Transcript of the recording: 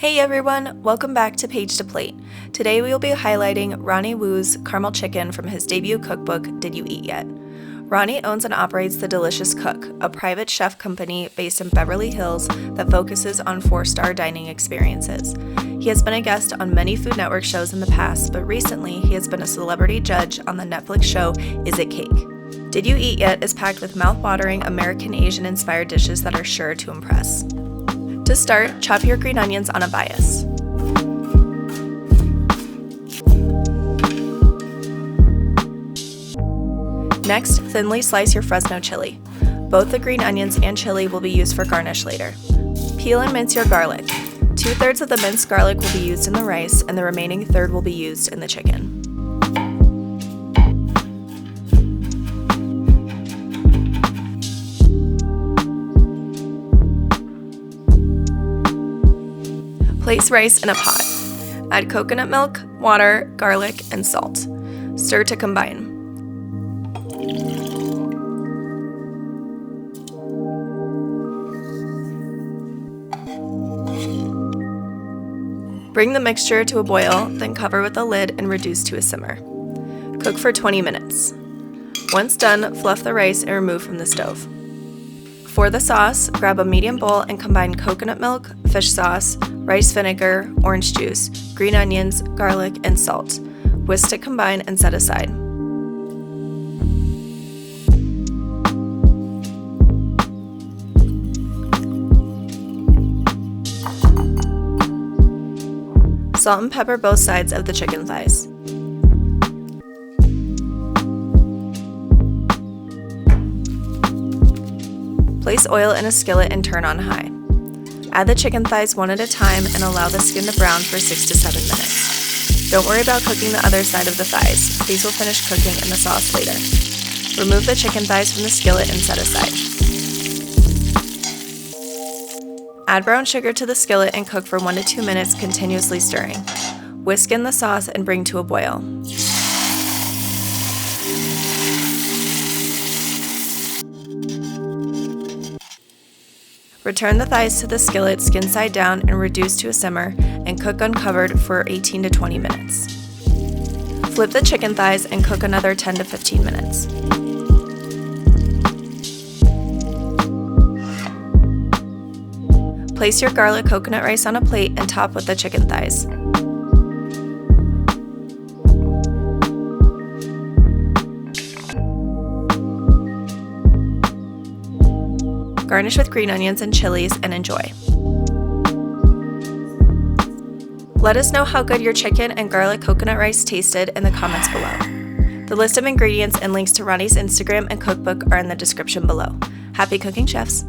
Hey everyone, welcome back to Page to Plate. Today we will be highlighting Ronnie Wu's caramel chicken from his debut cookbook, Did You Eat Yet? Ronnie owns and operates The Delicious Cook, a private chef company based in Beverly Hills that focuses on 4-star dining experiences. He has been a guest on many Food Network shows in the past, but recently he has been a celebrity judge on the Netflix show Is It Cake? Did You Eat Yet is packed with mouth-watering American Asian-inspired dishes that are sure to impress. To start, chop your green onions on a bias. Next, thinly slice your Fresno chili. Both the green onions and chili will be used for garnish later. Peel and mince your garlic. 2/3 of the minced garlic will be used in the rice, and the remaining third will be used in the chicken. Place rice in a pot. Add coconut milk, water, garlic, and salt. Stir to combine. Bring the mixture to a boil, then cover with a lid and reduce to a simmer. Cook for 20 minutes. Once done, fluff the rice and remove from the stove. For the sauce, grab a medium bowl and combine coconut milk, fish sauce, rice vinegar, orange juice, green onions, garlic, and salt. Whisk to combine and set aside. Salt and pepper both sides of the chicken thighs. Place oil in a skillet and turn on high. Add the chicken thighs one at a time and allow the skin to brown for 6 to 7 minutes. Don't worry about cooking the other side of the thighs. These will finish cooking in the sauce later. Remove the chicken thighs from the skillet and set aside. Add brown sugar to the skillet and cook for 1 to 2 minutes, continuously stirring. Whisk in the sauce and bring to a boil. Return the thighs to the skillet skin side down and reduce to a simmer and cook uncovered for 18 to 20 minutes. Flip the chicken thighs and cook another 10 to 15 minutes. Place your garlic coconut rice on a plate and top with the chicken thighs. Garnish with green onions and chilies and enjoy. Let us know how good your chicken and garlic coconut rice tasted in the comments below. The list of ingredients and links to Ronnie's Instagram and cookbook are in the description below. Happy cooking, chefs!